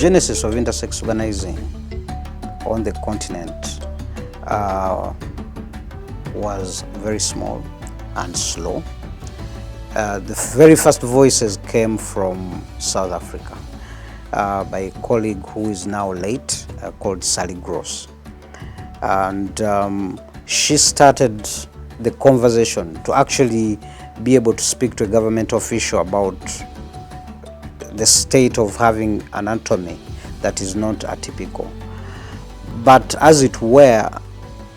genesis of intersex organizing on the continent was very small and slow. The very first voices came from South Africa by a colleague who is now late, called Sally Gross. And she started the conversation to actually be able to speak to a government official about the state of having anatomy that is not atypical. But as it were,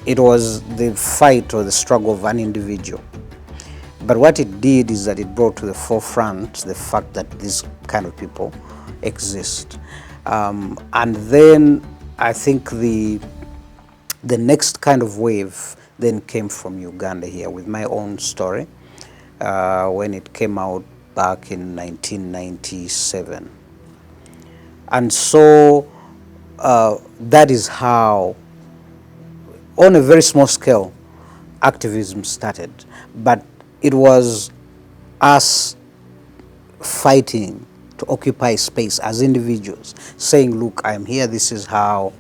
it was the fight or the struggle of an individual. But what it did is that it brought to the forefront the fact that these kind of people exist. And then I think the next kind of wave then came from Uganda here with my own story when it came out back in 1997. And so that is how, on a very small scale, activism started. But it was us fighting to occupy space as individuals, saying, look, I'm here, this is how,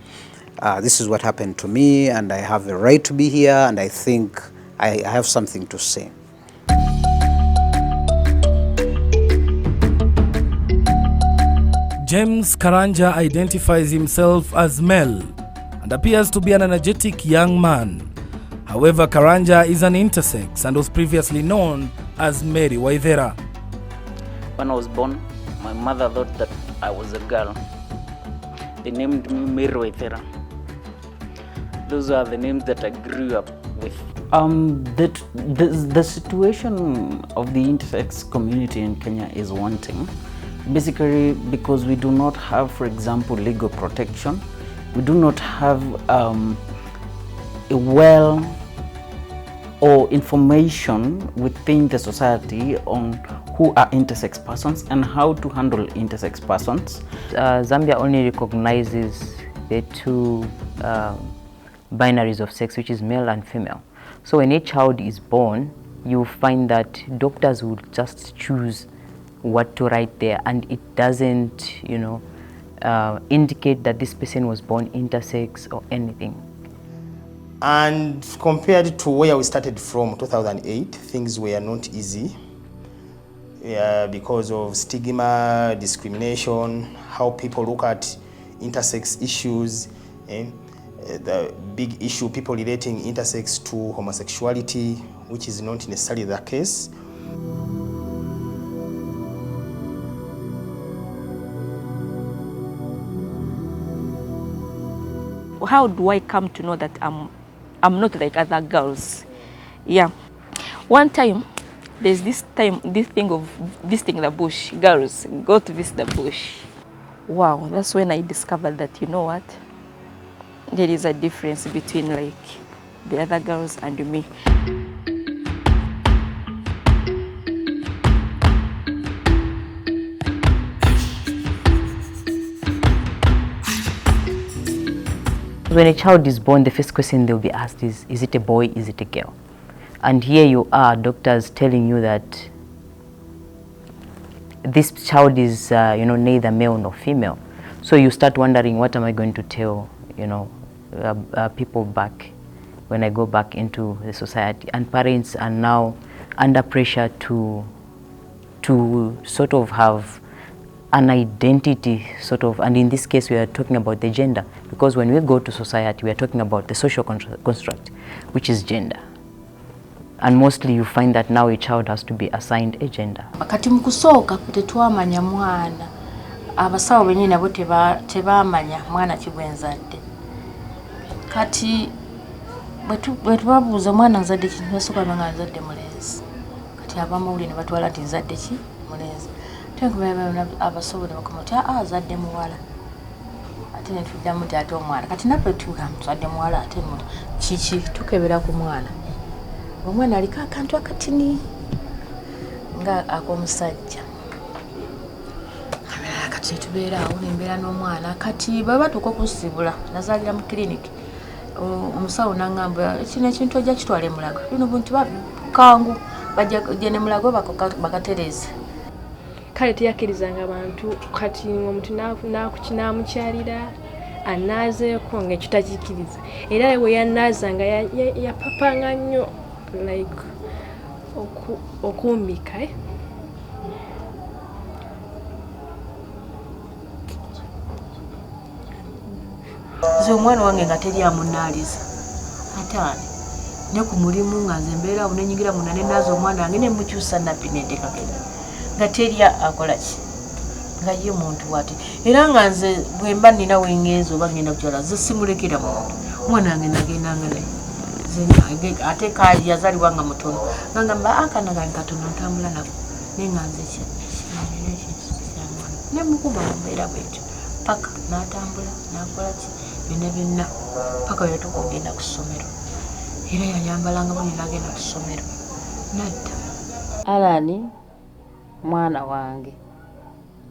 this is what happened to me, and I have a right to be here, and I think I have something to say. James Karanja identifies himself as male and appears to be an energetic young man. However, Karanja is an intersex and was previously known as Mary Waithera. When I was born, my mother thought that I was a girl. They named me Mary Waithera. Those are the names that I grew up with. The situation of the intersex community in Kenya is one thing. Basically, because we do not have, for example, legal protection. We do not have a well or information within the society on who are intersex persons and how to handle intersex persons. Zambia only recognizes the two binaries of sex, which is male and female. So when a child is born, you find that doctors will just choose what to write there, and it doesn't, indicate that this person was born intersex or anything. And compared to where we started from 2008, things were not easy because of stigma, discrimination, how people look at intersex issues, the big issue, people relating intersex to homosexuality, which is not necessarily the case. How do I come to know that I'm not like other girls? Yeah. One time, there's this thing of visiting the bush. Girls, go to visit the bush. Wow, that's when I discovered that, you know what? There is a difference between like the other girls and me. When a child is born, the first question they'll be asked is it a boy, is it a girl? And here you are, doctors telling you that this child is, neither male nor female. So you start wondering, what am I going to tell, people back when I go back into the society? And parents are now under pressure to sort of have an identity, and in this case we are talking about the gender, because when we go to society we are talking about the social construct, which is gender. And mostly you find that now a child has to be assigned a gender. Kati mukusooka tetwamanya mwana, abasawo bennyini nabo tebamanya mwana kibwenzadde. Kati bwe tubabuuza mwana nzadde ki, basooka banga nzadde mulenzi. Kati abamawulire ne batwala nti nzadde ki, mulenzi. Abasawo ne bakoma nti azadde muwala. Ate ne tuddamu nti ate omwana. Kati naffe tuzadde muwala ate kiki tukebera ku mwana. Omwana aliko akantu akatini nga ak'omusajja. Kati tubeera awo nembeera n'omwana. Kati baba tuko kusibula nazaalira mu kiriniki. Omusawo n'angamba kino ekintu ojja kitwala e Mulago. Bino buntu kangu bajja ne Mulago bakatereza. kale teyakkirizanga abantu kati omuntu namukyalira anaazeeko ng'ekyo takikkiriza era we yanaazanga yapapanga nnyo like okumbika nze omwana wange nga teri amunaaliza ataani ne ku mulimu nga nze mbeera awo nenyingira munda ne naaza omwana wange ne mukyusa nappi nendekagenda nga teri akola ki nga ye muntu wati era nga nze bwe mba nnina wengeeza oba ngenda kukyala ze simulekera muntu omwana wange nagendanga naye ate kaali yazaalibwa nga mutono ngamba akana kange katono ntambula nako naye nga nze nemukuba mumbeera bwetyo paka n'atambula n'akola ki byonna paka yatuuka okugenda ku ssomero era yayambalanga buli nagenda ku ssomero nadda. Alani mwana wange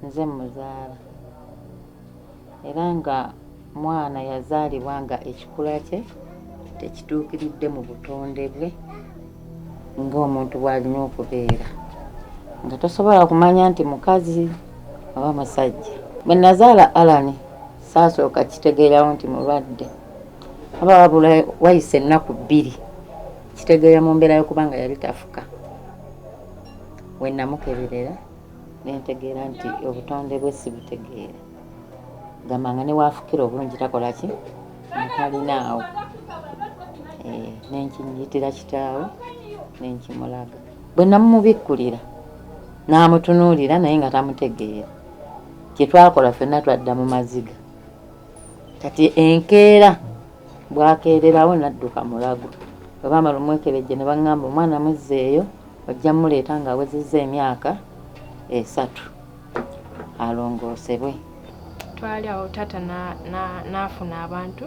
nze muzaala era nga mwana yazaalibwa nga ekikula kye tekituukiridde mu butonde bwe ng'omuntu bw'alina okubeera nga tosobola kumanya nti mukazi oba musajja. Bwe nazaala Alani saasooka kitegeerawo nti mulwadde aba wabula wayise ennaku 2 kitegeera mu mbeera y'okubanga yali tafuka. We namukeberera nentegeera nti obutonde bwe si butegeera gamanga ne waafukira obulungi takola ki ntalinaawo nenkinyitira kitaawe nenkimulaga. Bwe namumubikkulira n'amutunuulira naye nga tamutegeera kyetwakola ffenna twadda mu maziga kati enkeera bwakeererawo nadduka mulago bwe baamala omwekebejje ne baŋŋamba omwana muzzeeyo ojja muleeta ng'awezezza emyaka 3 alongoosebwe. Twali awo taata n'afuna abantu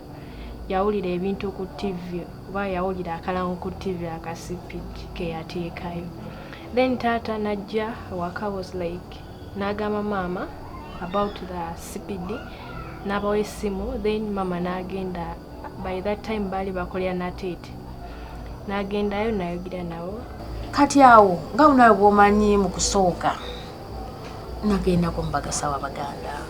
yawulira ebintu ku TV oba yawulira akalango ku TV akasipidi ke yateekayo then taata najja waka was like n'agamba mama about the CPD n'abawa essimu then mama n'agenda by that time baali bakolera nateete n'agendayo n'ayogera nawo kati awo nga munawe bw'omanyi mu kusooka nagenda ku mbagasa w'Abaganda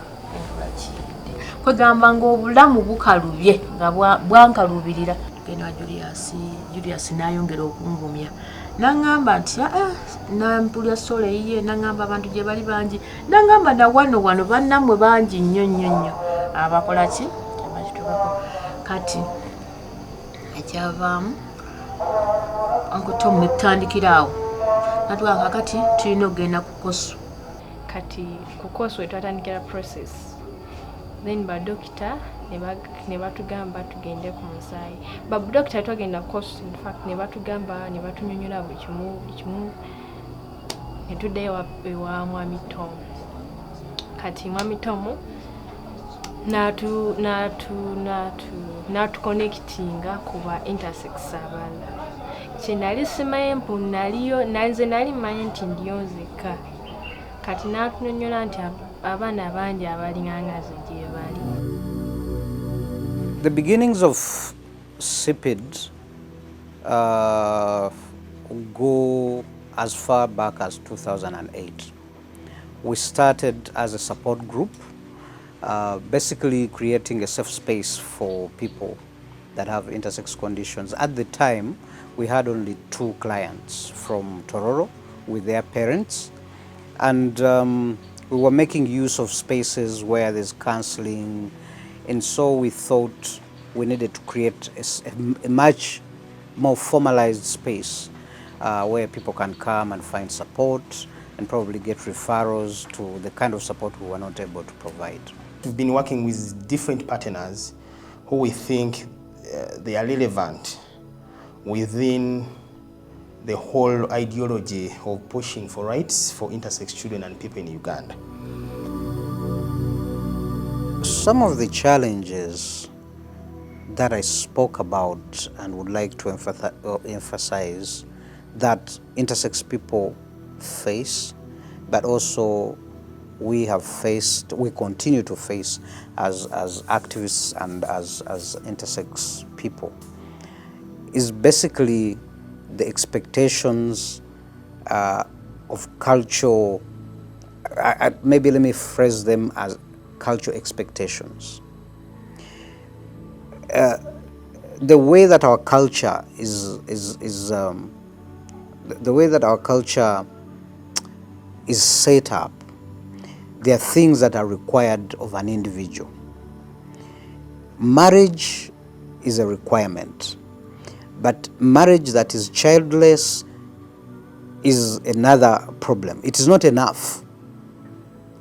kwegamba ng'obulamu bukalubye nga bwankalubirira genda Julius n'ayongera okungumya n'aŋŋamba nti nampulya sole yiye n'aŋŋamba abantu gye bali bangi n'aŋŋamba na wano bannammwe bangi nnyo abakola ki abakitubako kati ekyavaamu Tom netutandikira awo natugamba kati tulina okugenda ku kosu kati ku kosu wetwatandikira process then badokita ne batugamba tugende ku musaayi badokita twagenda kosu in fact ne batugamba ne batunyonyola buli kimu ne tuddeyo ewa mwami Tom kati mwami Tom natuconnectinga kuba intersex abala kyenali simanyi mpu nze nali mmanyi nti ndiyo nzekka kati n'atunyonyola nti abaana bangi abalingangaze gye bali. The beginnings of CPID go as far back as 2008. We started as a support group, basically creating a safe space for people that have intersex conditions. At the time, we had only 2 clients from Tororo with their parents, and we were making use of spaces where there's counseling, and so we thought we needed to create a much more formalized space where people can come and find support and probably get referrals to the kind of support we were not able to provide. We've been working with different partners who we think they are relevant within the whole ideology of pushing for rights for intersex children and people in Uganda. Some of the challenges that I spoke about and would like to emphasize that intersex people face, but also we continue to face as activists and as intersex people, is basically the expectations of cultural maybe let me phrase them as cultural expectations. The way that our culture the way that our culture is set up, there are things that are required of an individual. Marriage is a requirement, but marriage that is childless is another problem. It is not enough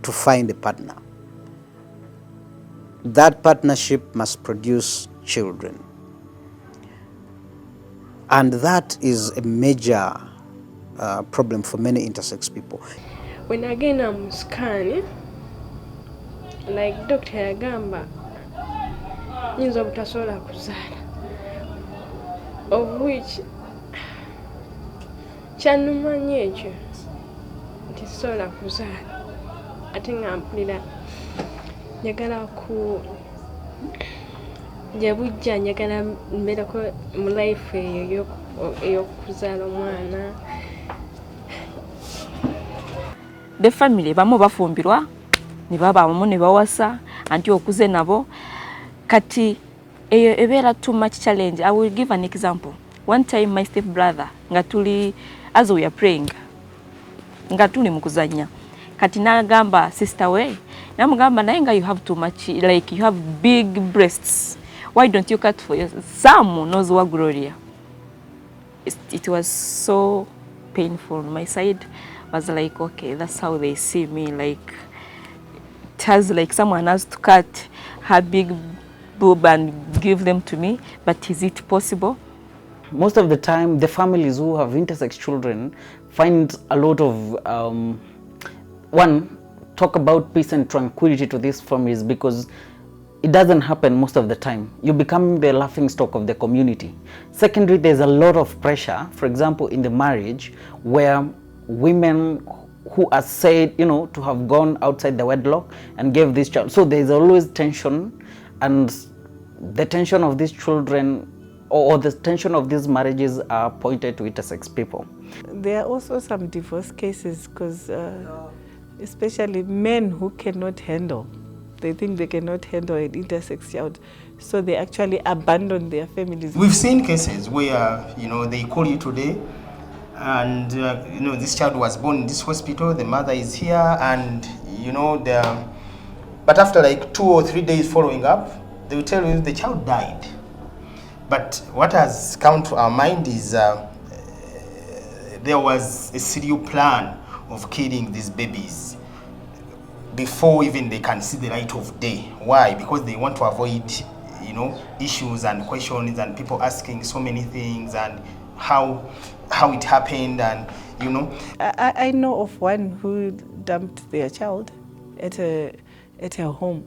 to find a partner. That partnership must produce children. And that is a major problem for many intersex people. When again I'm scanning, like Dr. Yagamba, nyinza obutasobola kuzaala, of which kyanumanya ekyo nti sisobola kuzaala ate nga mpulira njagala ku jabujja njagala mbeerako mu life eyo ey'okuzaala omwana. The family bamu bafumbirwa ne baba bamu ne bawasa anti okuze nabo kati eyo ebeera too much challenge. I will give an example. One time my step brother nga tuli as we are praying nga tuli mu kuzanya kati n'agamba sister we namugamba naye nga you have too much, like you have big breasts, why don't you cut for yourself? Some knows what Gloria. It was so painful. My side was like, okay, that's how they see me, like it has like someone has to cut her big boob and give them to me, but is it possible? Most of the time, the families who have intersex children find a lot of, one, talk about peace and tranquility to these families because it doesn't happen most of the time. You become the laughing stock of the community. Secondly, there's a lot of pressure, for example, in the marriage where women who are said, you know, to have gone outside the wedlock and gave this child. So there's always tension, and the tension of these children or the tension of these marriages are pointed to intersex people. There are also some divorce cases because especially men who cannot handle, they think they cannot handle an intersex child, so they actually abandon their families. We've seen cases where, you know, they call you today and, you know, this child was born in this hospital, the mother is here, and, you know, but after like 2 or 3 days following up, they will tell you the child died. But what has come to our mind is there was a serious plan of killing these babies before even they can see the light of day. Why? Because they want to avoid, you know, issues and questions and people asking so many things and how it happened, and you know. I know of one who dumped their child at her home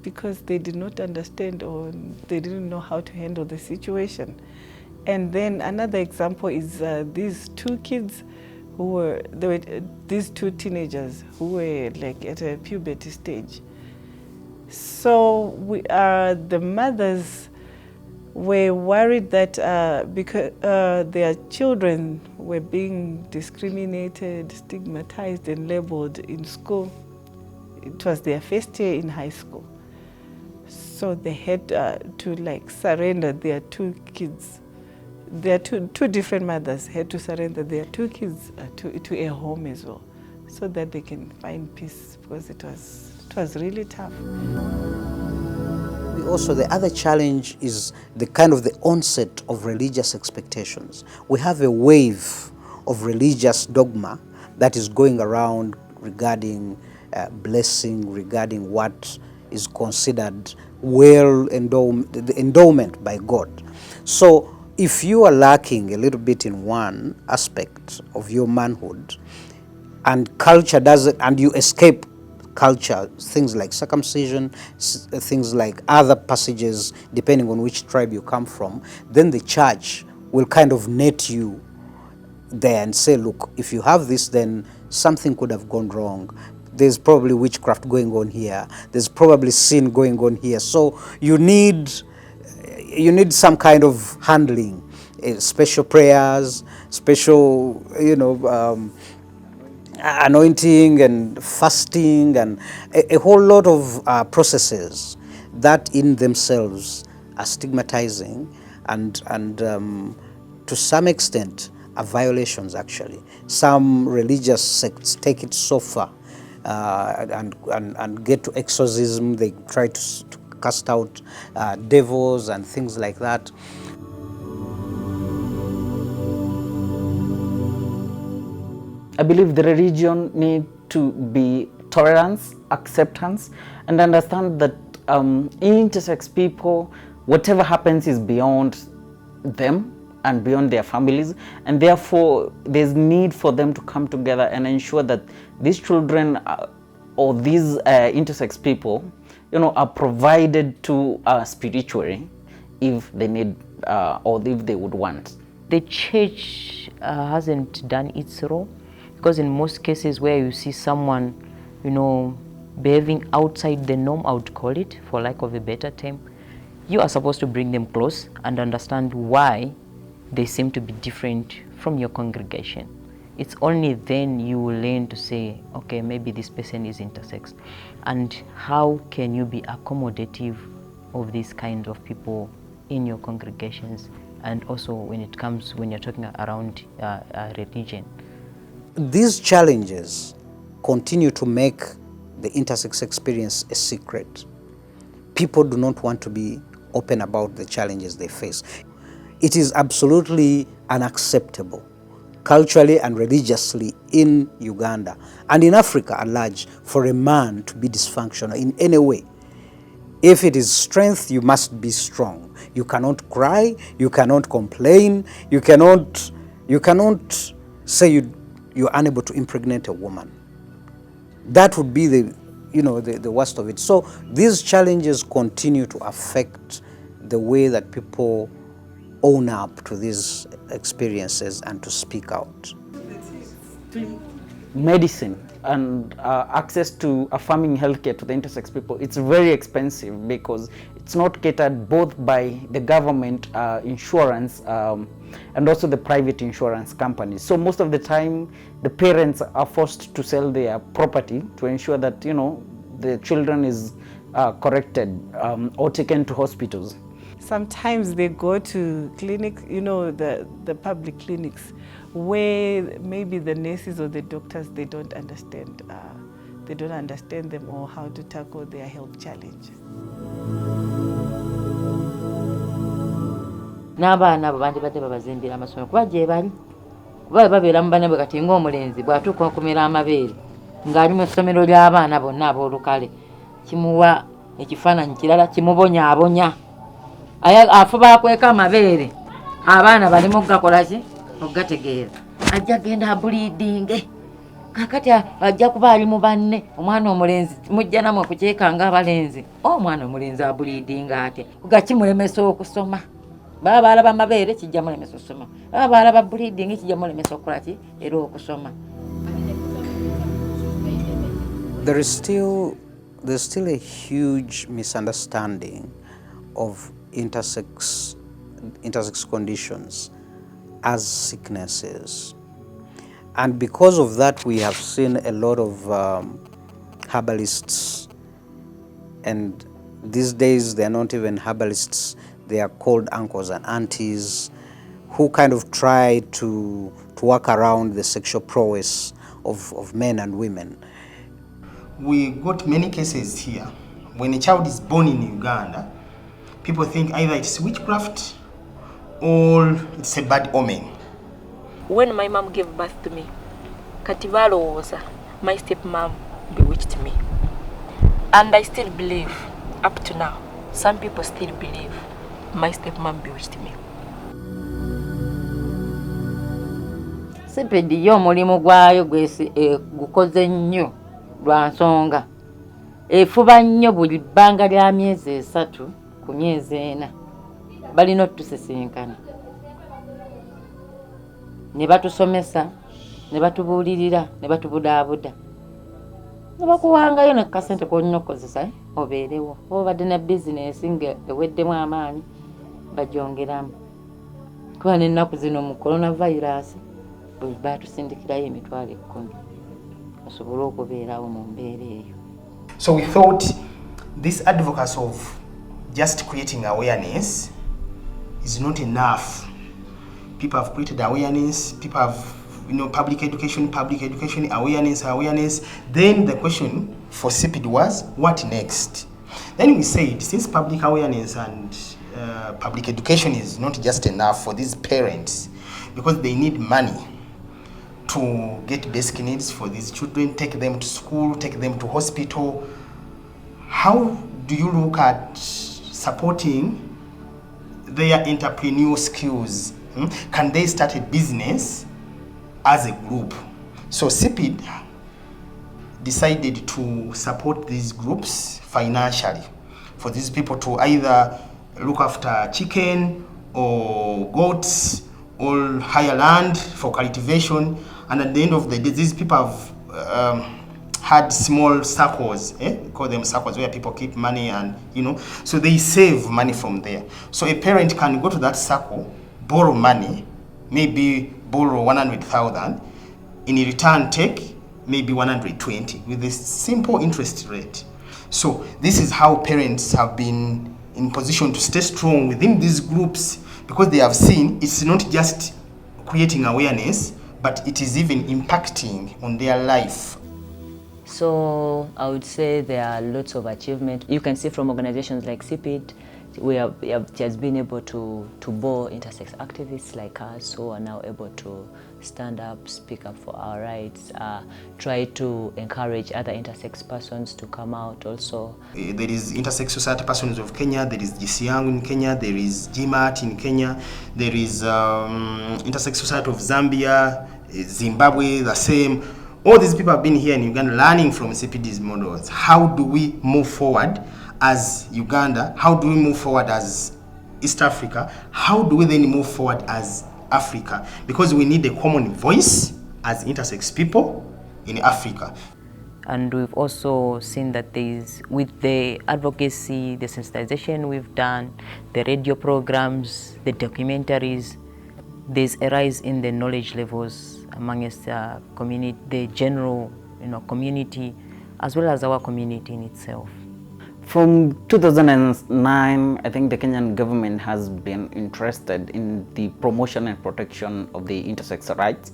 because they did not understand or they didn't know how to handle the situation. And then another example is these two kids these two teenagers who were like at a puberty stage. So the mothers were worried that because their children were being discriminated, stigmatized and labeled in school. It was their first year in high school. So they had to like surrender their two kids. Their two different mothers had to surrender their two kids to a home as well, so that they can find peace, because it was really tough. Also, the other challenge is the kind of the onset of religious expectations. We have a wave of religious dogma that is going around regarding blessing, regarding what is considered the endowment by God. So if you are lacking a little bit in one aspect of your manhood, and culture doesn't, and you escape culture, things like circumcision, things like other passages, depending on which tribe you come from, then the church will kind of net you there and say, look, if you have this, then something could have gone wrong. There's probably witchcraft going on here. There's probably sin going on here. So you need some kind of handling, special prayers, special, anointing and fasting and a whole lot of processes that in themselves are stigmatizing and to some extent are violations actually. Some religious sects take it so far and get to exorcism. They try to cast out devils and things like that. I believe the religion need to be tolerance, acceptance, and understand that intersex people, whatever happens is beyond them and beyond their families, and therefore there's need for them to come together and ensure that these children or these intersex people, are provided to spiritually if they need or if they would want. The church hasn't done its role, because in most cases where you see someone, behaving outside the norm, I would call it, for lack of a better term, you are supposed to bring them close and understand why they seem to be different from your congregation. It's only then you will learn to say, okay, maybe this person is intersex, and how can you be accommodative of these kinds of people in your congregations, and also when you're talking around religion. These challenges continue to make the intersex experience a secret. People do not want to be open about the challenges they face. It is absolutely unacceptable, culturally and religiously, in Uganda and in Africa at large, for a man to be dysfunctional in any way. If it is strength, you must be strong. You cannot cry, you cannot complain, you cannot say you're unable to impregnate a woman. That would be the worst of it. So these challenges continue to affect the way that people own up to these experiences and to speak out. Medicine and access to affirming healthcare to the intersex people, it's very expensive because it's not catered both by the government insurance and also the private insurance companies. So most of the time, the parents are forced to sell their property to ensure that the children is corrected or taken to hospitals. Sometimes they go to clinics, the public clinics, where maybe the nurses or the doctors, they don't understand them or how to tackle their health challenges. N'abaana abo bandibadde babazimbira amasomero kuba gye bali kuba babeera mu banne bwe kati ng'omulenzi bw'atuuka okumera amabeere ng'ali mu ssomero ly'abaana bonna ab'olukale kimuwa ekifaananyi kirala, kimubonyaabonya. Afuba akweka amabeere abaana balimu okugakola ki okugategeera, ajja genda abuliidinge. Kakati ajja kuba ali mu banne, omwana omulenzi mujja namwe okukyekanga abalenzi, omwana omulenzi abuliidinga atya, kuga kimulemesa okusoma. Baba balaba amabeere kijja mulemesa okusoma, baba balaba buliidingi kijja mulemesa okukola ki era okusoma. There's still a huge misunderstanding of intersex conditions as sicknesses, and because of that we have seen a lot of herbalists, and these days they are not even herbalists, they are called uncles and aunties, who kind of try to work around the sexual prowess of men and women. We got many cases here. When a child is born in Uganda, people think either it's witchcraft or it's a bad omen. When my mom gave birth to me, Kativalo was my stepmom bewitched me. And I still believe, up to now, some people still believe my stepmom bewitched me. Sepedi yo mulimu gwayo gukoze nnyo lwa nsonga. Efuba nnyo buli bbanga lya myezi 3 ku myezi 4 balina otusisinkana. Ne batusomesa, ne batubuulirira, ne batubudaabuda. Ne bakuwangayo ne kasente k'olina okukozesa obeerewo. Obadde na bizinesi ng'eweddemu amaanyi bagyongeramu. Kuba n'ennaku zino mu coronavirus bwe baatusindikirayo emitwalo 10. basobole okubeerawo mu mbeera eyo. So we thought this advocacy of just creating awareness is not enough. People have created awareness, people have, public education awareness. Then the question for CPD was, what next? Then we said, since public awareness and public education is not just enough for these parents, because they need money to get basic needs for these children, take them to school, take them to hospital. How do you look at supporting their entrepreneurial skills? Can they start a business as a group? So CPD decided to support these groups financially for these people to either look after chicken or goats or hire land for cultivation. And at the end of the day, these people have had small circles, we call them circles, where people keep money and, so they save money from there. So a parent can go to that circle, borrow money, maybe borrow 100,000, in return take maybe 120 with a simple interest rate. So this is how parents have been in position to stay strong within these groups, because they have seen it's not just creating awareness, but it is even impacting on their life. So I would say there are lots of achievement. You can see from organizations like CPD, it has been able to bore intersex activists like us who are now able to stand up, speak up for our rights, try to encourage other intersex persons to come out also. There is Intersex Society Persons of Kenya, there is GCYANG in Kenya, there is GMAT in Kenya, there is Intersex Society of Zambia, Zimbabwe, the same. All these people have been here in Uganda learning from CPD's models. How do we move forward as Uganda? How do we move forward as East Africa? How do we then move forward as Africa? Because we need a common voice as intersex people in Africa. And we've also seen that with the advocacy, the sensitization we've done, the radio programs, the documentaries, there's a rise in the knowledge levels amongst the community, the general community, as well as our community in itself. From 2009, I think the Kenyan government has been interested in the promotion and protection of the intersex rights,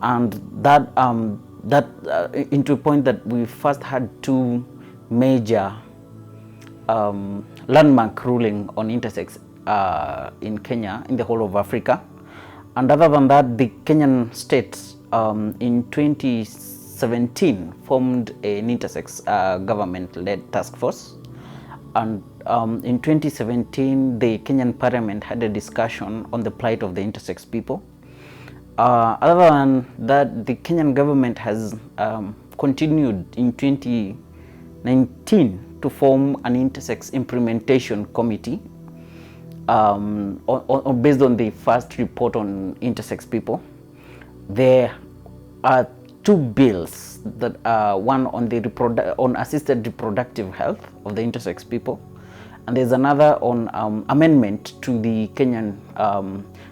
and that into a point that we first had two major landmark ruling on intersex in Kenya, in the whole of Africa. And other than that, the Kenyan state in 2017 formed an intersex government-led task force. And in 2017, the Kenyan parliament had a discussion on the plight of the intersex people. Other than that, the Kenyan government has continued in 2019 to form an intersex implementation committee based on the first report on intersex people. There are two bills, that one on the on assisted reproductive health of the intersex people, and there's another on amendment to the Kenyan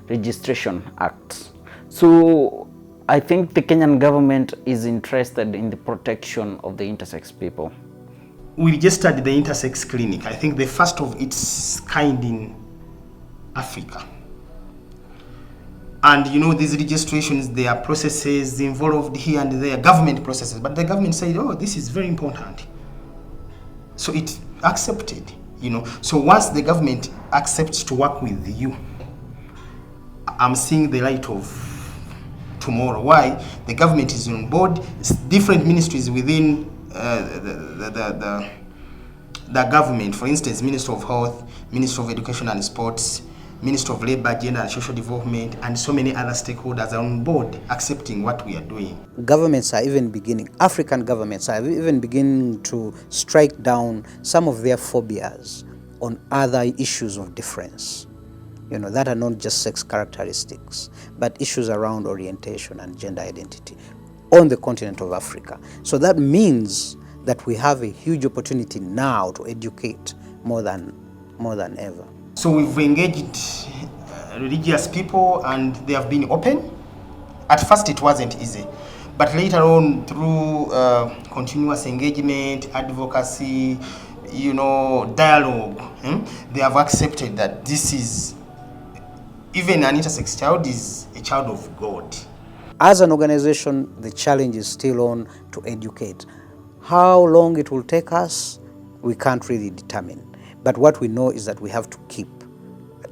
Registration Act. So I think the Kenyan government is interested in the protection of the intersex people. We registered the intersex clinic, I think the first of its kind in Africa. And these registrations, there are processes involved here and there, government processes, but the government said, oh, this is very important. So it accepted, So once the government accepts to work with you, I'm seeing the light of tomorrow. Why? The government is on board, different ministries within the government, for instance, Minister of Health, Minister of Education and Sports, Minister of Labour, Gender and Social Development, and so many other stakeholders are on board accepting what we are doing. Governments are even beginning, African governments are even beginning to strike down some of their phobias on other issues of difference, that are not just sex characteristics, but issues around orientation and gender identity on the continent of Africa. So that means that we have a huge opportunity now to educate more than ever. So we've engaged religious people and they have been open. At first it wasn't easy, But later on, through continuous engagement, advocacy, dialogue, they have accepted that this is, even an intersex child is a child of God. As an organization, the challenge is still on to educate. How long it will take us, we can't really determine. But what we know is that we have to keep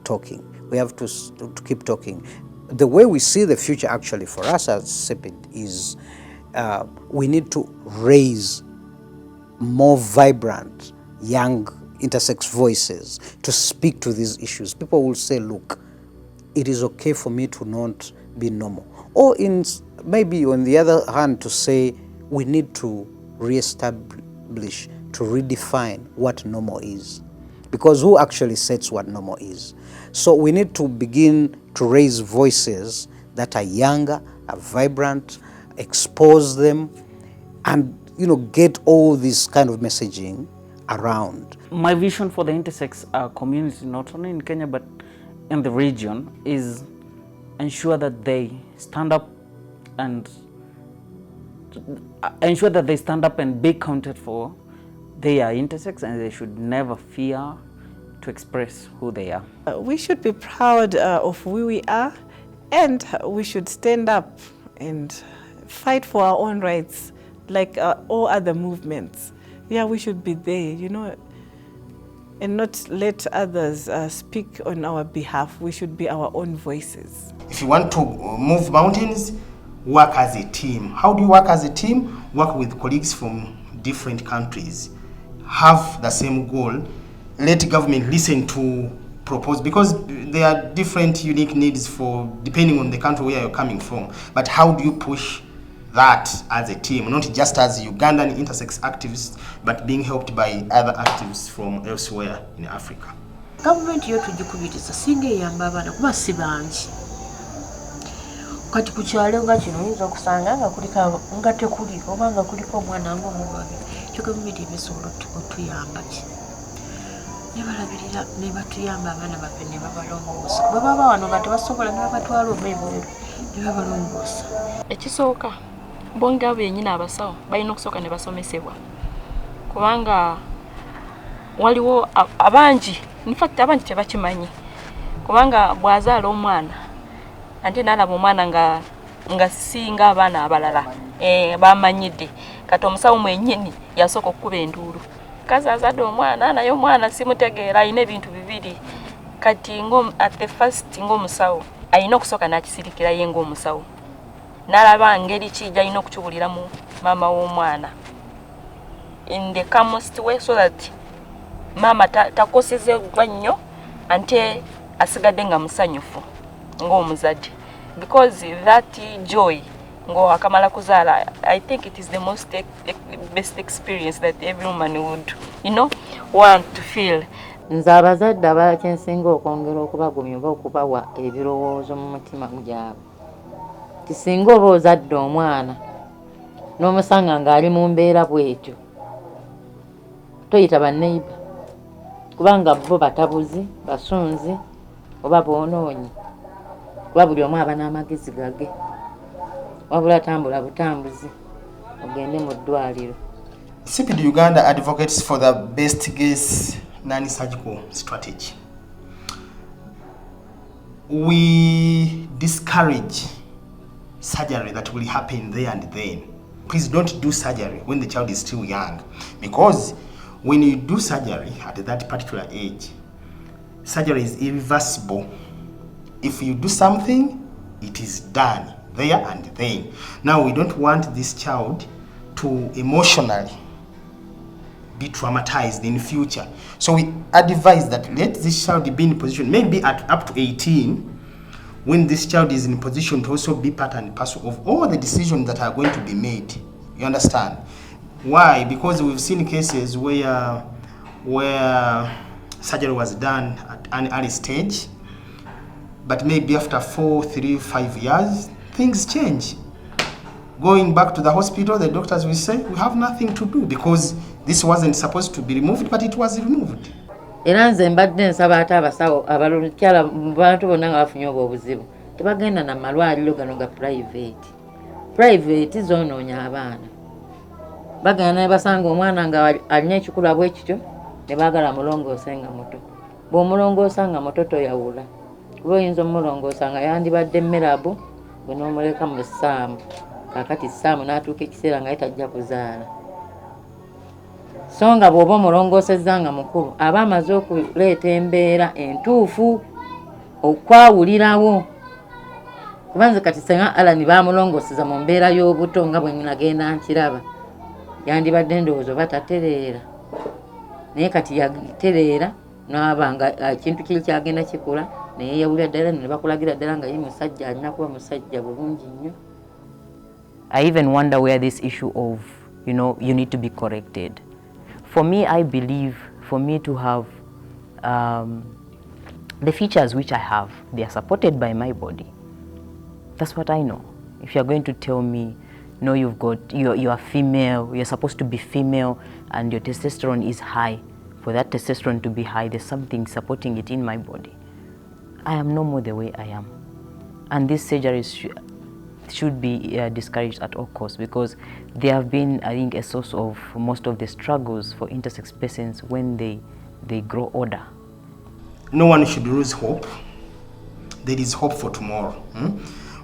talking. We have to keep talking. The way we see the future actually for us as CPID is we need to raise more vibrant young intersex voices to speak to these issues. People will say, look, it is okay for me to not be normal. Or maybe on the other hand to say we need to reestablish, to redefine what normal is. Because who actually sets what normal is? So we need to begin to raise voices that are younger, are vibrant, expose them, and get all this kind of messaging around. My vision for the intersex community, not only in Kenya but in the region, is ensure that they stand up and be counted for. They are intersex and they should never fear to express who they are. We should be proud of who we are, and we should stand up and fight for our own rights like all other movements. Yeah, we should be there, and not let others speak on our behalf. We should be our own voices. If you want to move mountains, work as a team. How do you work as a team? Work with colleagues from different countries. Have the same goal. Let government listen to propose, because there are different unique needs depending on the country where you're coming from. But how do you push that as a team, not just as Ugandan intersex activists, but being helped by other activists from elsewhere in Africa? Government yo tujikubiriza singa eyamba abaana kuba si bangi. Kati ku kyalo nga kino oyinza okusanga nga tekuli oba nga kuliko omwana ng'omubabi. Kyo gavumenti ebesobola otuyamba ki? Ne balabirira ne batuyamba abaana baffe ne babalongoosa. Bwe baba wano nga tebasobola ne babatwala oba ebweru ne babalongoosa. Ekisooka bonga bennyini abasawo balina okusooka ne basomesebwa, kubanga waliwo abangi abangi tebakimanyi, kubanga bwazaala omwana ate n'alaba omwana nga singa abaana abalala bamanyidde, kati omusawo mwennyini yasooka okukuba enduulu. Kazi azadde omwana naye omwana simutegeera, alina ebintu bibiri. Kati at the first ng'omusawo alina okusooka n'akisirikira ye ng'omusawo, n'alaba ngeri ki gy'alina okukiwuliramu maama w'omwana in the calmest way, so that maama takosezebwa nnyo ante asigadde nga musanyufu ng'omuzadde, because that joy ng'akamala kuzaala, I think it is the best experience that every woman would want to feel. Nze abazadde abakyensinga okwongera okubagumya oba okubawa ebirowoozo mu mutima gyabwe. Tisinga oba ozadde omwana n'omusanga ng'ali mu mbeera bw'etyo, toyita banneiba, kubanga bo batabuzi, basunzi oba boonoonyi, kuba buli omu aba n'amagezi gage. Wabula tambula butambuzi ogende mu ddwaliro. CPD Uganda advocates for the best case non-surgical strategy. We discourage surgery that will happen there and then. Please don't do surgery when the child is still young, because when you do surgery at that particular age, surgery is irreversible. If you do something, it is done there and then. Now, we don't want this child to emotionally be traumatized in future. So we advise that let this child be in position, maybe at up to 18, when this child is in position to also be part and parcel of all the decisions that are going to be made. You understand? Why? Because we've seen cases where surgery was done at an early stage, but maybe after 4, 3, 5 years, things change. Going back to the hospital, the doctors will say, we have nothing to do because this wasn't supposed to be removed, but it was removed. Era nze mbadde nsaba ate abasawo abalulukyala mu bantu bonna nga bafunye obwo obuzibu tebagenda na malwaliro gano ga private, private zonoonya abaana bagenda ne basanga omwana nga alina ekikula bwe kityo ne baagala mulongoosa nga muto bw'omulongoosa nga muto toyawula kuba oyinza omulongoosa nga yandibadde mmerabu bwe n'omuleka mu ssaamu kakati ssaamu n'atuuka ekiseera nga yetajja kuzaala so nga bw'oba omulongoosezza nga mukulu aba amaze okuleeta embeera entuufu okwawulirawo kubanze kati senga Alani bamulongooseza mu mbeera y'obuto nga bwe nagenda nkiraba yandibadde ndowooza batatereera naye kati yatereera n'aba nga ekintu kiri kyagenda kikula naye yawulira ddala ne bakulagira ddala nga ye musajja alina kuba musajja bulungi nnyo. I even wonder where this issue of, you need to be corrected. For me, I believe for me to have the features which I have, they are supported by my body. That's what I know. If you're going to tell me, no, you are female, you're supposed to be female, and your testosterone is high, for that testosterone to be high, there's something supporting it in my body. I am no more the way I am. And these surgeries should be discouraged at all costs, because they have been, I think, a source of most of the struggles for intersex persons when they grow older. No one should lose hope. There is hope for tomorrow.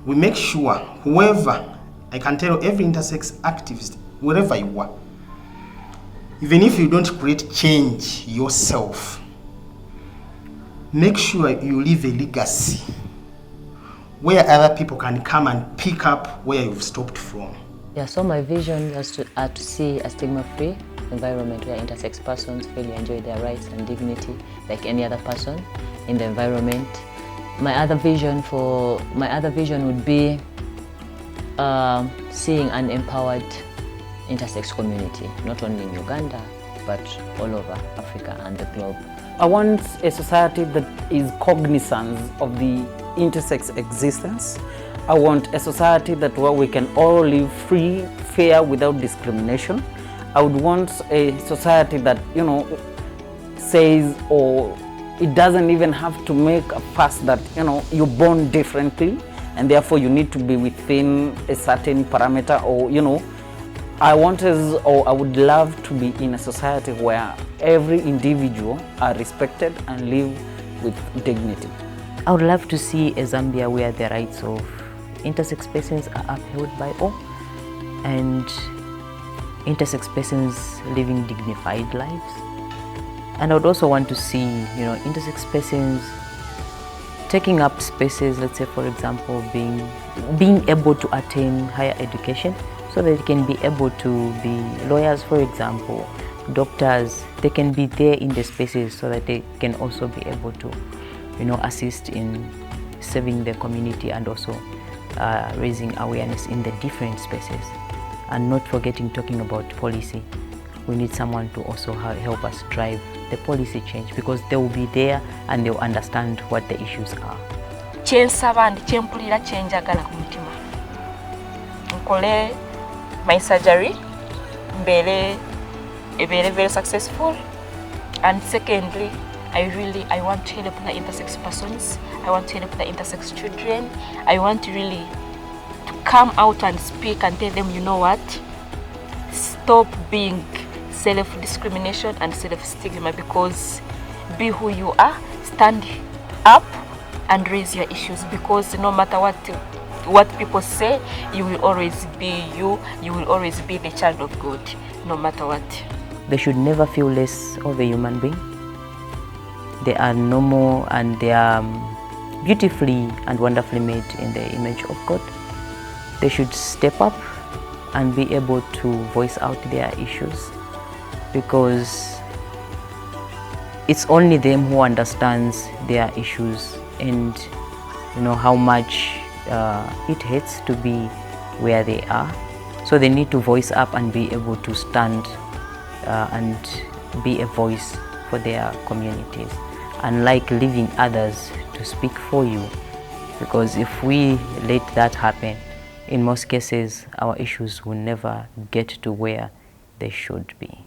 We make sure whoever, I can tell every intersex activist, wherever you are, even if you don't create change yourself, make sure you leave a legacy where other people can come and pick up where you've stopped from. Yeah, so my vision is to see a stigma-free environment where intersex persons really enjoy their rights and dignity like any other person in the environment. My other vision would be seeing an empowered intersex community, not only in Uganda, but all over Africa and the globe. I want a society that is cognizant of the intersex existence. I want a society that where we can all live free, fair, without discrimination. I would want a society that, says, or it doesn't even have to make a fuss that, you're born differently and therefore you need to be within a certain parameter, or, I would love to be in a society where every individual are respected and live with dignity. I would love to see a Zambia where the rights of intersex persons are upheld by all, and intersex persons living dignified lives. And I would also want to see, intersex persons taking up spaces, let's say for example, being able to attain higher education so that they can be able to be lawyers, for example, doctors. They can be there in the spaces so that they can also be able to, assist in serving the community and also raising awareness in the different spaces. And not forgetting talking about policy. We need someone to also help us drive the policy change, because they will be there and they will understand what the issues are. Kyensaba ndi kyempulira kyenjagala ku mutima nkole my surgery mbeere very successful, and secondly I want to help the intersex persons. I want to help the intersex children. I want really to come out and speak and tell them, you know what, stop being self-discrimination and self-stigma, because be who you are, stand up and raise your issues, because no matter what people say, you will always be you will always be the child of God, no matter what. They should never feel less of a human being. They are normal and they are beautifully and wonderfully made in the image of God. They should step up and be able to voice out their issues, because it's only them who understands their issues and how much it hurts to be where they are. So they need to voice up and be able to stand and be a voice for their communities, unlike leaving others to speak for you, because if we let that happen, in most cases our issues will never get to where they should be.